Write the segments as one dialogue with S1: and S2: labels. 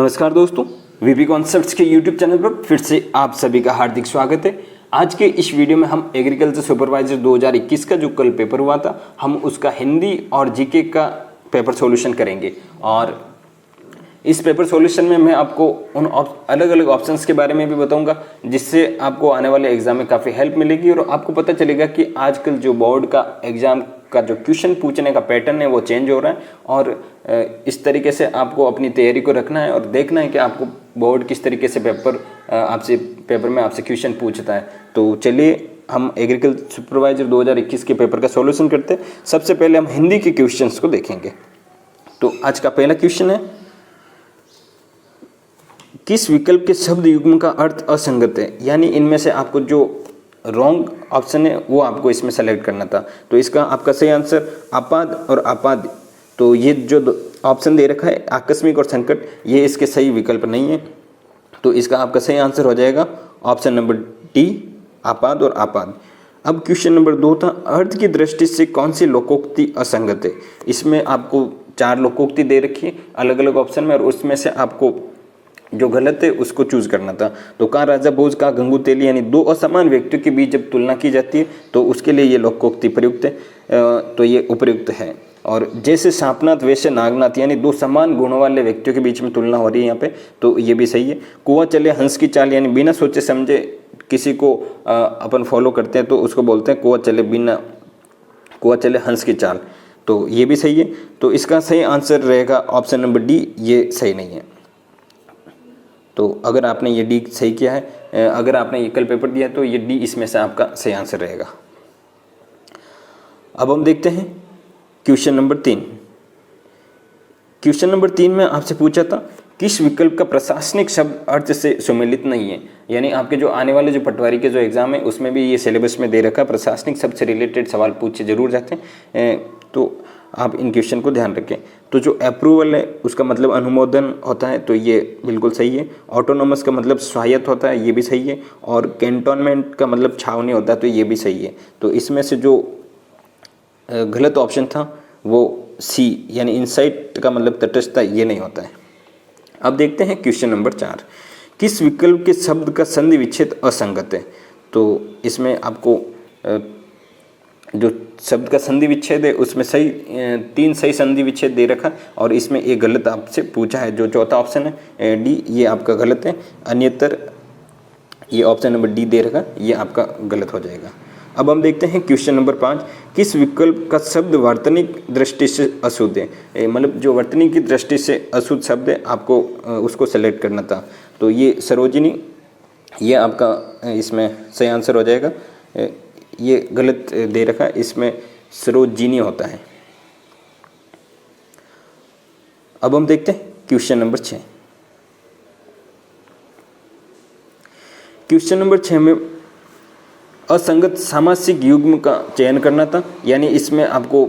S1: नमस्कार दोस्तों, VP concepts के यूट्यूब चैनल पर फिर से आप सभी का हार्दिक स्वागत है। आज के इस वीडियो में हम एग्रीकल्चर सुपरवाइजर 2021 का जो कल पेपर हुआ था, हम उसका हिंदी और जीके का पेपर सॉल्यूशन करेंगे। और इस पेपर सॉल्यूशन में मैं आपको उन अलग अलग ऑप्शंस के बारे में भी बताऊंगा, जिससे आपको आने वाले एग्जाम में काफ़ी हेल्प मिलेगी और आपको पता चलेगा कि आजकल जो बोर्ड का एग्जाम का जो क्वेश्चन पूछने का पैटर्न है वो चेंज हो रहा है। और इस तरीके से आपको अपनी तैयारी को रखना है और देखना है कि आपको बोर्ड किस तरीके से पेपर में आपसे क्वेश्चन पूछता है। तो चलिए हम एग्रीकल्चर सुपरवाइजर 2021 के पेपर का सॉल्यूशन करते हैं। सबसे पहले हम हिंदी के क्वेश्चंस को देखेंगे। तो आज का पहला क्वेश्चन है, किस विकल्प के शब्द युग्म का अर्थ असंगत है? यानी इनमें से आपको जो रॉन्ग ऑप्शन है वो आपको इसमें सेलेक्ट करना था। तो इसका आपका सही आंसर आपाद और आपाद, तो ये जो ऑप्शन दे रखा है आकस्मिक और संकट, ये इसके सही विकल्प नहीं है। तो इसका आपका सही आंसर हो जाएगा ऑप्शन नंबर डी, आपाद और आपाद। अब क्वेश्चन नंबर 2 था, अर्थ की दृष्टि से कौन सी लोकोक्ति असंगत है? इसमें आपको 4 लोकोक्ति दे रखी है अलग अलग ऑप्शन में, और उसमें से आपको जो गलत है उसको चूज करना था। तो कहाँ राजा भोज, कहाँ गंगू तेली, यानी 2 असमान व्यक्तियों के बीच जब तुलना की जाती है तो उसके लिए ये लोकोक्ति प्रयुक्त है, तो ये उपयुक्त है। और जैसे सांपनाथ वैसे नागनाथ, यानी 2 समान गुणों वाले व्यक्तियों के बीच में तुलना हो रही है यहाँ पे, तो ये भी सही है। कुआं चले हंस की चाल, यानी बिना सोचे समझे किसी को अपन फॉलो करते हैं तो उसको बोलते हैं कुआं चले हंस की चाल, तो ये भी सही है। तो इसका सही आंसर रहेगा ऑप्शन नंबर डी, ये सही नहीं है। तो अगर आपने ये डी सही किया है, अगर आपने ये कल पेपर दिया है तो ये डी इसमें से आपका सही आंसर रहेगा। अब हम देखते हैं क्वेश्चन नंबर 3। क्वेश्चन नंबर 3 में आपसे पूछा था, किस विकल्प का प्रशासनिक शब्द अर्थ से सम्मिलित नहीं है? यानी आपके जो आने वाले जो पटवारी के जो एग्जाम है उसमें भी ये सिलेबस में दे रखा है, प्रशासनिक शब्द से रिलेटेड सवाल पूछे जरूर जाते हैं, तो आप इन क्वेश्चन को ध्यान रखें। तो जो अप्रूवल है उसका मतलब अनुमोदन होता है, तो ये बिल्कुल सही है। ऑटोनोमस का मतलब स्वायत्त होता है, ये भी सही है। और कैंटोनमेंट का मतलब छावनी होता है, तो ये भी सही है। तो इसमें से जो गलत ऑप्शन था वो सी, यानी इनसाइट का मतलब तटस्थता, ये नहीं होता है। अब देखते हैं क्वेश्चन नंबर 4, किस विकल्प के शब्द का संधि विच्छेद असंगत है? तो इसमें आपको जो शब्द का संधि विच्छेद है उसमें 3 सही संधि विच्छेद दे रखा, और इसमें एक गलत आपसे पूछा है। जो चौथा ऑप्शन है डी, ये आपका गलत है। अन्यतर ये ऑप्शन नंबर डी दे रखा, ये आपका गलत हो जाएगा। अब हम देखते हैं क्वेश्चन नंबर 5, किस विकल्प का शब्द वर्तनिक दृष्टि से अशुद्ध है? मतलब जो वर्तनिक की दृष्टि से अशुद्ध शब्द है आपको उसको सेलेक्ट करना था। तो ये सरोजिनी, ये आपका इसमें सही आंसर हो जाएगा। ये गलत दे रखा है, इसमें सरोजिनी होता है। अब हम देखते हैं क्वेश्चन नंबर 6। क्वेश्चन नंबर 6 में असंगत सामासिक युग्म का चयन करना था। यानी इसमें आपको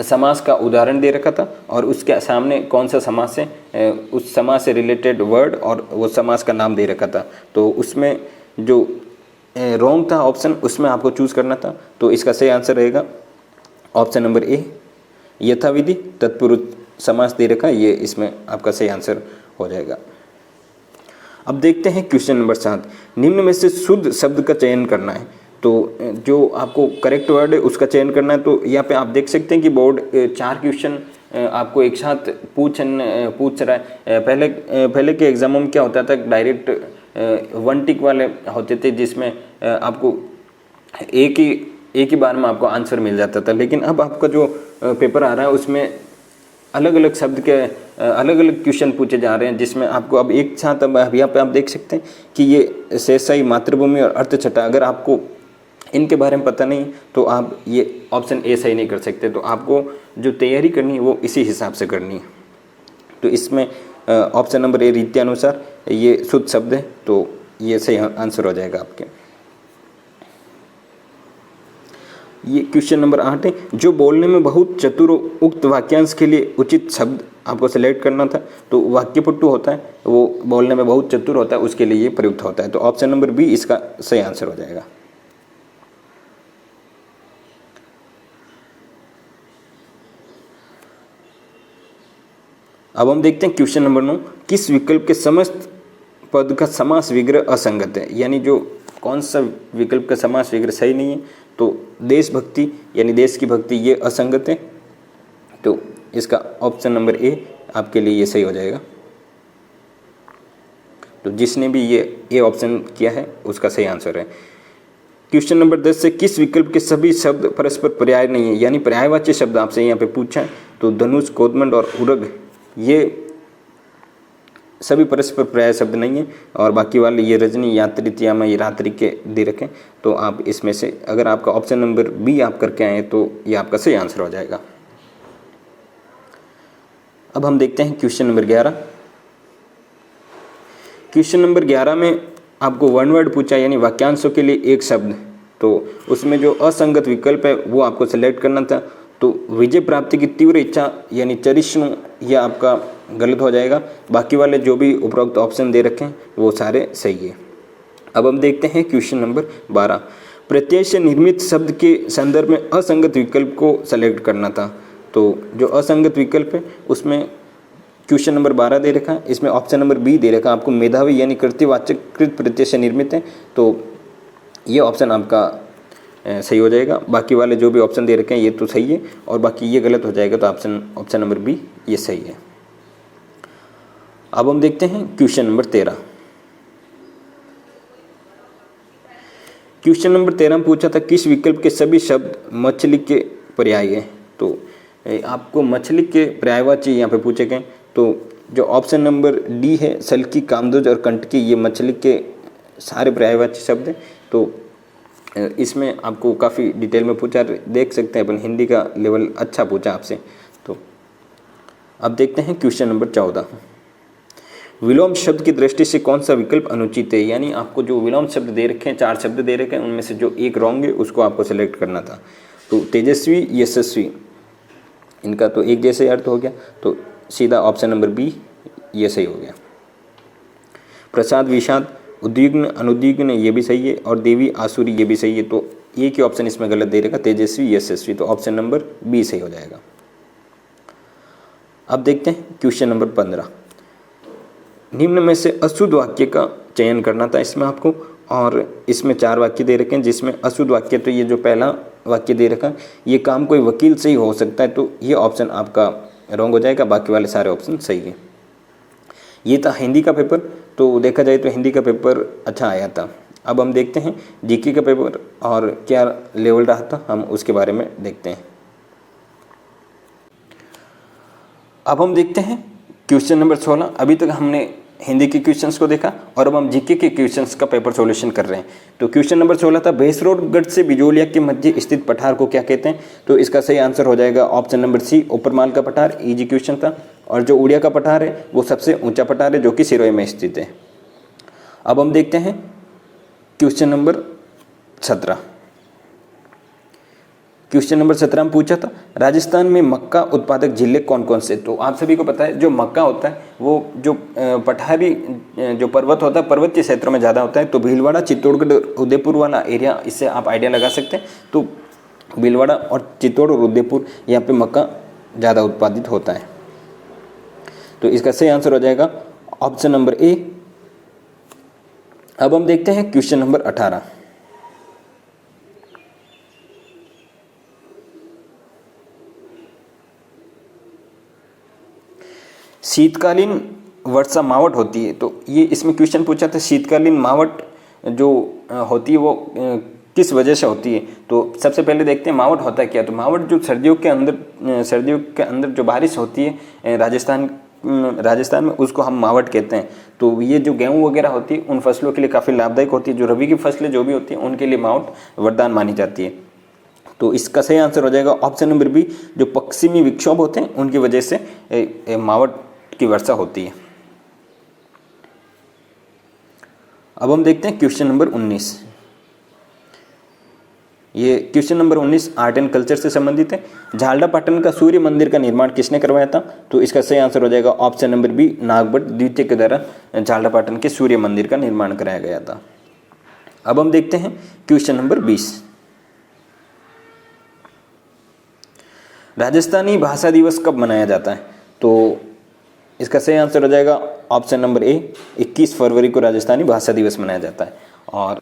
S1: समास का उदाहरण दे रखा था और उसके सामने कौन सा समास है, उस समास से रिलेटेड वर्ड और वो समास का नाम दे रखा था। तो उसमें जो रॉन्ग था ऑप्शन, उसमें आपको चूज करना था। तो इसका सही आंसर रहेगा ऑप्शन नंबर ए, यथाविधि तत्पुरुष समास दे रखा, ये इसमें आपका सही आंसर हो जाएगा। अब देखते हैं क्वेश्चन नंबर 7, निम्न में से शुद्ध शब्द का चयन करना है। तो जो आपको करेक्ट वर्ड है उसका चयन करना है। तो यहाँ पे आप देख सकते हैं कि बोर्ड 4 क्वेश्चन आपको एक साथ पूछ रहा है। पहले के एग्जामों में क्या होता था, डायरेक्ट 1 टिक वाले होते थे जिसमें आपको एक ही बार में आपको आंसर मिल जाता था। लेकिन अब आपका जो पेपर आ रहा है उसमें अलग अलग शब्द के अलग अलग क्वेश्चन पूछे जा रहे हैं, जिसमें आपको अब एक साथ, अब यहाँ पे आप देख सकते हैं कि ये शेषशाही, मातृभूमि और अर्थछटा, अगर आपको इनके बारे में पता नहीं तो आप ये ऑप्शन ए सही नहीं कर सकते। तो आपको जो तैयारी करनी है वो इसी हिसाब से करनी है। तो इसमें ऑप्शन नंबर ए रीत्यानुसार ये शुद्ध शब्द है, तो ये सही आंसर हो जाएगा आपके। ये क्वेश्चन नंबर 8 है, जो बोलने में बहुत चतुर हो, उक्त वाक्यांश के लिए उचित शब्द आपको सेलेक्ट करना था। तो वाक्यपटु होता है, वो बोलने में बहुत चतुर होता है, उसके लिए ये प्रयुक्त होता है। तो ऑप्शन नंबर बी इसका सही आंसर हो जाएगा। अब हम देखते हैं क्वेश्चन नंबर 9, किस विकल्प के समस्त पद का समास विग्रह असंगत है, यानी जो कौन सा विकल्प का समास विग्रह सही नहीं है। तो देशभक्ति यानी देश की भक्ति ये असंगत है, तो इसका ऑप्शन नंबर ए आपके लिए ये सही हो जाएगा। तो जिसने भी ये ऑप्शन किया है उसका सही आंसर है। क्वेश्चन नंबर 10 से किस विकल्प के सभी शब्द परस्पर पर्याय नहीं है, यानी पर्यायवाची शब्द आपसे यहाँ पे पूछा है। तो धनुष, कोदमंड और उरग ये सभी परस्पर पर्याय शब्द नहीं है, और बाकी वाले ये रजनी, यात्री, त्यामा, ये रात्रि के दे रखें। तो आप इसमें से अगर आपका ऑप्शन नंबर बी आप करके आए तो ये आपका सही आंसर हो जाएगा। अब हम देखते हैं क्वेश्चन नंबर 11। क्वेश्चन नंबर 11 में आपको वन वर्ड पूछा, यानी वाक्यांशों के लिए एक शब्द, तो उसमें जो असंगत विकल्प है वो आपको सेलेक्ट करना था। तो विजय प्राप्ति की तीव्र इच्छा यानी चरिष्णु, यह आपका गलत हो जाएगा। बाकी वाले जो भी उपरोक्त ऑप्शन दे रखे हैं वो सारे सही है। अब हम देखते हैं क्वेश्चन नंबर 12, प्रत्यय से निर्मित शब्द के संदर्भ में असंगत विकल्प को सेलेक्ट करना था। तो जो असंगत विकल्प है उसमें क्वेश्चन नंबर 12 दे रखा है, इसमें ऑप्शन नंबर बी दे रखा है आपको, मेधावी यानी कृत्यवाचक कृत प्रत्यय से निर्मित है। तो ये ऑप्शन आपका सही हो जाएगा। बाकी वाले जो भी ऑप्शन दे रखे हैं ये तो सही है, और बाकी ये गलत हो जाएगा। तो ऑप्शन नंबर बी ये सही है। अब हम देखते हैं क्वेश्चन नंबर 13। क्वेश्चन नंबर 13 में पूछा था किस विकल्प के सभी शब्द मछली के पर्याय है। तो आपको मछली के पर्यायवाची यहाँ पे पूछे गए। तो जो ऑप्शन नंबर डी है, सल्की, कामदोज और कंटकी, ये मछली के सारे पर्यायवाची शब्द हैं। तो इसमें आपको काफ़ी डिटेल में पूछा, देख सकते हैं अपन हिंदी का लेवल अच्छा पूछा आपसे। तो अब देखते हैं क्वेश्चन नंबर 14, विलोम शब्द की दृष्टि से कौन सा विकल्प अनुचित है, यानी आपको जो विलोम शब्द दे रखे हैं, 4 शब्द दे रखे हैं, उनमें से जो एक रॉन्ग है उसको आपको सेलेक्ट करना था। तो तेजस्वी, यशस्वी, इनका तो एक जैसे अर्थ हो गया, तो सीधा ऑप्शन नंबर बी ये सही हो गया। प्रसाद, विषाद, उद्विग्न, अनुद्विग्न, ये भी सही है, और देवी, आसुरी, ये भी सही है। तो एक ही ऑप्शन इसमें गलत दे रखा, तेजस्वी, यशस्वी, तो ऑप्शन नंबर बी सही हो जाएगा। अब देखते हैं क्वेश्चन नंबर 15, निम्न में से अशुद्ध वाक्य का चयन करना था इसमें आपको, और इसमें 4 वाक्य दे रखे हैं, जिसमें अशुद्ध वाक्य, तो ये जो पहला वाक्य दे रखा है, ये काम कोई वकील से ही हो सकता है। तो ये ऑप्शन आपका रॉन्ग हो जाएगा। बाकी वाले सारे ऑप्शन सही है। ये था हिंदी का पेपर। तो देखा जाए तो हिंदी का पेपर अच्छा आया था। अब हम देखते हैं जीके का पेपर और क्या लेवल रहा था, हम उसके बारे में देखते हैं। अब हम देखते हैं क्वेश्चन नंबर 16। अभी तक हमने हिंदी के क्वेश्चंस को देखा और अब हम जीके के क्वेश्चंस का पेपर सॉल्यूशन कर रहे हैं। तो क्वेश्चन नंबर 16 था, भैंसरोडगढ़ से बिजोलिया के मध्य स्थित पठार को क्या कहते हैं। तो इसका सही आंसर हो जाएगा ऑप्शन नंबर सी, ऊपरमाल का पठार। इजी क्वेश्चन था। और जो उड़िया का पठार है वो सबसे ऊंचा पठार है जो कि सिरोही में स्थित है। अब हम देखते हैं क्वेश्चन नंबर 17। क्वेश्चन नंबर 17 में पूछा था, राजस्थान में मक्का उत्पादक जिले कौन कौन से। तो आप सभी को पता है जो मक्का होता है वो जो पठारी जो पर्वत होता है, पर्वतीय क्षेत्रों में ज़्यादा होता है। तो भीलवाड़ा, चित्तौड़गढ़, उदयपुर वाला एरिया, इससे आप आइडिया लगा सकते हैं। तो भीलवाड़ा और चित्तौड़ और उदयपुर यहाँ पे मक्का ज़्यादा उत्पादित होता है। तो इसका सही आंसर हो जाएगा ऑप्शन नंबर ए। अब हम देखते हैं क्वेश्चन नंबर 18। शीतकालीन वर्षा मावट होती है। तो ये इसमें क्वेश्चन पूछा था, शीतकालीन मावट जो होती है वो किस वजह से होती है। तो सबसे पहले देखते हैं मावट होता है क्या। तो मावट जो सर्दियों के अंदर जो बारिश होती है राजस्थान में, उसको हम मावट कहते हैं। तो ये जो गेहूँ वगैरह होती है उन फसलों के लिए काफ़ी लाभदायक होती है। जो रबी की फसलें जो भी होती हैं उनके लिए मावट वरदान मानी जाती है। तो इसका सही आंसर हो जाएगा ऑप्शन नंबर बी, जो पश्चिमी विक्षोभ होते हैं उनकी वजह से मावट की वर्षा होती है। अब हम देखते हैं क्वेश्चन नंबर 19। ये question number 19 art and culture से संबंधित है। झालरापाटन का सूर्य मंदिर का निर्माण किसने करवाया था। तो इसका सही आंसर हो जाएगा ऑप्शन नंबर बी, नागभट्ट द्वितीय के द्वारा झालरापाटन के सूर्य मंदिर का निर्माण कराया गया था। अब हम देखते हैं क्वेश्चन नंबर 20। राजस्थानी भाषा दिवस कब मनाया जाता है। तो इसका सही आंसर हो जाएगा ऑप्शन नंबर ए, 21 फरवरी को राजस्थानी भाषा दिवस मनाया जाता है। और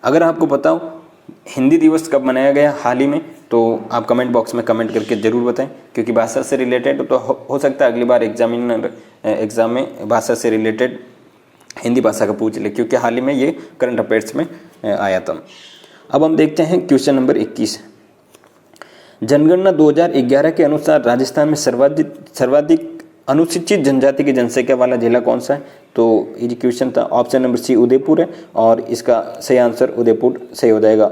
S1: अगर आपको पता हो हिंदी दिवस कब मनाया गया हाल ही में, तो आप कमेंट बॉक्स में कमेंट करके ज़रूर बताएं, क्योंकि भाषा से रिलेटेड तो हो सकता है अगली बार एग्ज़ाम में भाषा से रिलेटेड हिंदी भाषा का पूछ ले, क्योंकि हाल ही में ये करंट अफेयर्स में आया था। अब हम देखते हैं क्वेश्चन नंबर 21। जनगणना 2011 के अनुसार राजस्थान में सर्वाधिक अनुसूचित जनजाति की जनसंख्या वाला जिला कौन सा है? तो ये क्वेश्चन था। ऑप्शन नंबर सी उदयपुर है और इसका सही आंसर उदयपुर सही हो जाएगा।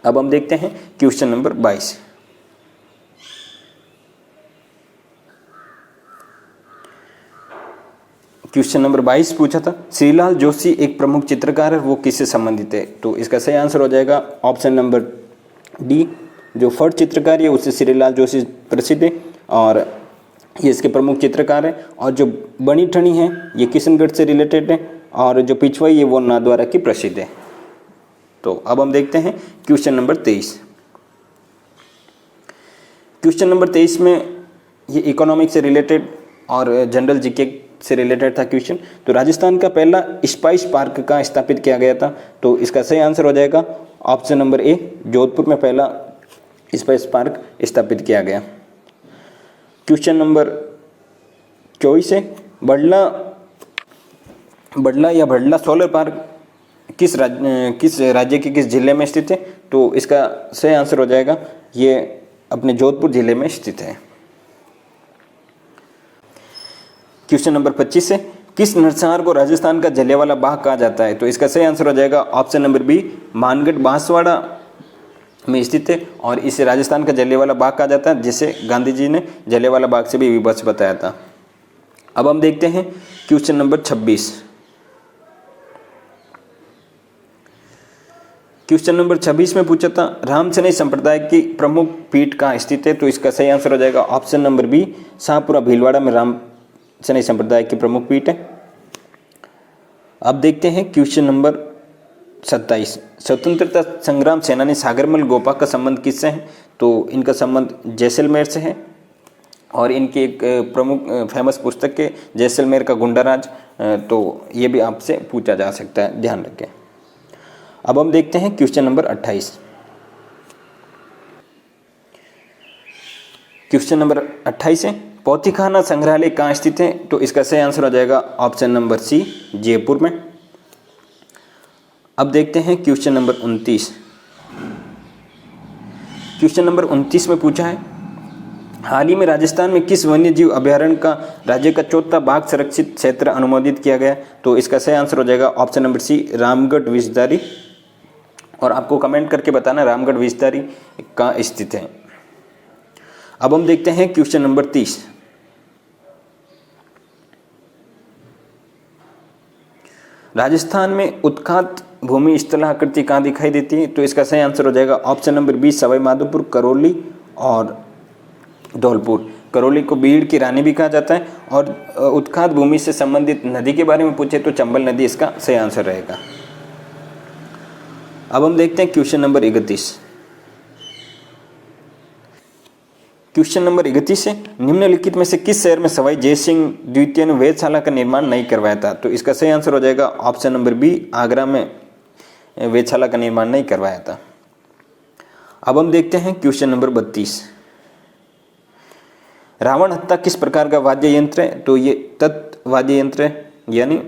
S1: अब हम देखते हैं क्वेश्चन नंबर 22। क्वेश्चन नंबर 22 पूछा था, श्रीलाल जोशी एक प्रमुख चित्रकार है, वो किससे संबंधित है? तो इसका सही आंसर हो जाएगा ऑप्शन नंबर डी, जो फट चित्रकारी है उससे श्रीलाल जोशी प्रसिद्ध है और ये इसके प्रमुख चित्रकार है। और जो बनी ठनी है ये किशनगढ़ से रिलेटेड है और जो पिछवाई है वो नाथद्वारा की प्रसिद्ध है। तो अब हम देखते हैं क्वेश्चन नंबर 23। क्वेश्चन नंबर 23 में ये इकोनॉमिक्स से रिलेटेड और जनरल जीके से रिलेटेड था क्वेश्चन। तो राजस्थान का पहला स्पाइस पार्क कहाँ स्थापित किया गया था? तो इसका सही आंसर हो जाएगा ऑप्शन नंबर ए, जोधपुर में पहला स्पाइस पार्क स्थापित किया गया। क्वेश्चन नंबर 24 है, बडला या भडला सोलर पार्क किस राज्य के किस जिले में स्थित है? तो इसका सही आंसर हो जाएगा ये अपने जोधपुर जिले में स्थित है। क्वेश्चन नंबर 25 है, किस नरसंहार को राजस्थान का जलियांवाला बाग कहा जाता है? तो इसका सही आंसर हो जाएगा option number B, Mangarh Banswara में स्थित है और इसे राजस्थान का जलियांवाला बाग कहा जाता है, जिसे गांधी जी ने जलियांवाला बाग से भी विभत्स बताया था। अब हम देखते हैं क्वेश्चन नंबर 26। क्वेश्चन नंबर 26 में पूछा था, रामसनई संप्रदाय की प्रमुख पीठ कहाँ स्थित है? तो इसका सही आंसर हो जाएगा option number B, Shahpura Bhilwara में रामसनई संप्रदाय की प्रमुख पीठ है। अब देखते हैं क्वेश्चन नंबर 27। स्वतंत्रता संग्राम सेनानी सागरमल गोपा का संबंध किससे है? तो इनका संबंध जैसलमेर से है और इनकी एक प्रमुख फेमस पुस्तक है जैसलमेर का गुंडाराज, तो ये भी आपसे पूछा जा सकता है, ध्यान रखें। अब हम देखते हैं क्वेश्चन नंबर 28। क्वेश्चन नंबर 28 है, पोथीखाना संग्रहालय कहाँ स्थित है? तो इसका सही आंसर हो जाएगा ऑप्शन नंबर सी, जयपुर में। अब देखते हैं क्वेश्चन नंबर 29। क्वेश्चन नंबर 29 में पूछा है, हाल ही में राजस्थान में किस वन्यजीव अभयारण्य का राज्य का चौथा बाघ संरक्षित क्षेत्र अनुमोदित किया गया? तो इसका सही आंसर हो जाएगा option number C, Ramgarh Vishdhari. और आपको कमेंट करके बताना रामगढ़ विषधारी कहाँ स्थित है। अब हम देखते हैं क्वेश्चन नंबर 30। राजस्थान में उत्खात भूमि स्थल आकृति कहाँ दिखाई देती है? तो इसका सही आंसर हो जाएगा option number B, Sawai Madhopur, Karauli और धौलपुर। करौली को बीड़ की रानी भी कहा जाता है और उत्खात भूमि से संबंधित नदी के बारे में पूछे तो चंबल नदी इसका सही आंसर रहेगा। अब हम देखते हैं क्वेश्चन नंबर 31। क्वेश्चन नंबर 31 है, निम्नलिखित में से किस शहर में सवाई जयसिंह द्वितीय ने वेधशाला का निर्माण नहीं करवाया था? तो इसका सही आंसर हो जाएगा ऑप्शन नंबर बी, आगरा में वेधशाला का निर्माण नहीं करवाया था। अब हम देखते हैं क्वेश्चन नंबर 32। रावण हत्था किस प्रकार का वाद्य यंत्र है? तो ये तत् वाद्य यंत्र है, यानी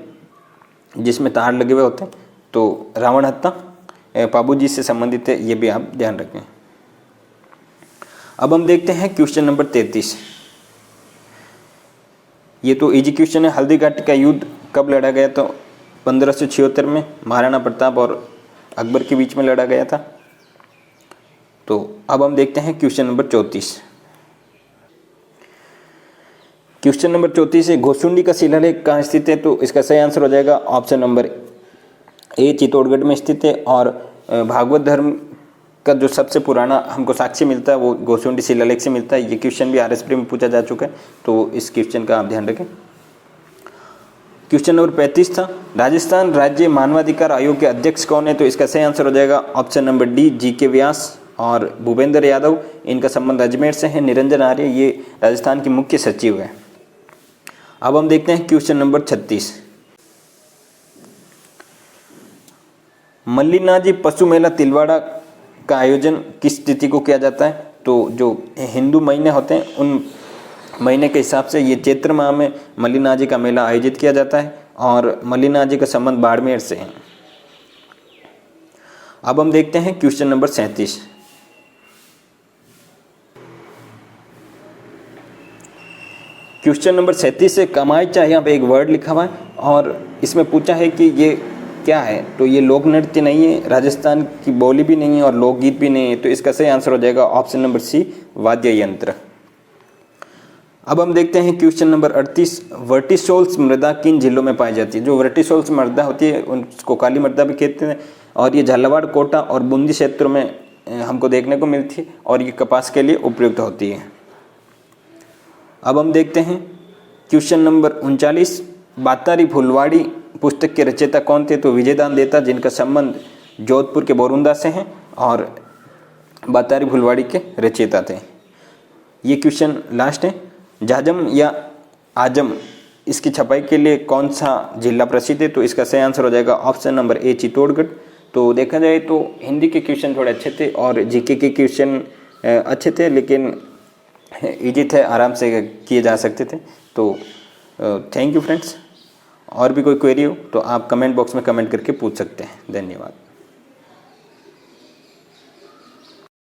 S1: जिसमें तार लगे हुए होते हैं। तो रावण हत्था पाबूजी से संबंधित है, ये भी आप ध्यान रखें। अब हम देखते हैं क्वेश्चन नंबर 33। ये तो इजी क्वेश्चन है, हल्दी घाटी का युद्ध कब लड़ा गया? तो 1576 में महाराणा प्रताप और अकबर के बीच में लड़ा गया था। तो अब हम देखते हैं क्वेश्चन नंबर 34। क्वेश्चन नंबर 34 है, घोसुंडी का शिलालेख कहाँ स्थित है? तो इसका सही आंसर हो जाएगा ऑप्शन नंबर ए, चित्तौड़गढ़ में स्थित है। और भागवत धर्म का जो सबसे पुराना हमको साक्ष्य मिलता है वो घोसुंडी शिलालेख से मिलता है। ये क्वेश्चन भी आरएसपी में पूछा जा चुका है, तो इस क्वेश्चन का आप ध्यान रखें। क्वेश्चन नंबर 35 था, राजस्थान राज्य मानवाधिकार आयोग के अध्यक्ष कौन है? तो इसका सही आंसर हो जाएगा ऑप्शन नंबर डी, जी.के. व्यास और भूपेंद्र यादव। इनका संबंध अजमेर से है। निरंजन आर्य ये राजस्थान के मुख्य सचिव है। अब हम देखते हैं क्वेश्चन नंबर 36। मल्लिनाजी पशु मेला तिलवाड़ा का आयोजन किस तिथि को किया जाता है? तो जो हिंदू महीने होते हैं उन महीने के हिसाब से ये चैत्र माह में मल्लिनाजी का मेला आयोजित किया जाता है और मल्लिनाजी का संबंध बाड़मेर से है। अब हम देखते हैं क्वेश्चन नंबर 37। क्वेश्चन नंबर 37 से कमाईचा यहाँ पे एक वर्ड लिखा हुआ है और इसमें पूछा है कि ये क्या है? तो ये लोक नृत्य नहीं है, राजस्थान की बोली भी नहीं है और लोकगीत भी नहीं है। तो इसका सही आंसर हो जाएगा ऑप्शन नंबर सी, वाद्य यंत्र। अब हम देखते हैं क्वेश्चन नंबर 38। वर्टिसोल्स मृदा किन जिलों में पाई जाती है? जो वर्टिसोल्स मृदा होती है उसको काली मृदा भी कहते हैं और ये झालावाड़, कोटा और बूंदी क्षेत्रों में हमको देखने को मिलती है और ये कपास के लिए उपयुक्त होती है। अब हम देखते हैं क्वेश्चन नंबर 39। बातारी फुलवाड़ी पुस्तक के रचयिता कौन थे? तो विजयदान देता, जिनका संबंध जोधपुर के बोरुंदा से हैं और बातारी फुलवाड़ी के रचयिता थे। ये क्वेश्चन लास्ट है। जाजम या आजम इसकी छपाई के लिए कौन सा जिला प्रसिद्ध है? तो इसका सही आंसर हो जाएगा ऑप्शन नंबर ए, चित्तौड़गढ़। तो देखा जाए तो हिंदी के क्वेश्चन थोड़े अच्छे थे और जीके के क्वेश्चन अच्छे थे, लेकिन इजी थे, आराम से किए जा सकते थे। तो थैंक यू फ्रेंड्स। और भी कोई क्वेरी हो तो आप कमेंट बॉक्स में कमेंट करके पूछ सकते हैं। धन्यवाद।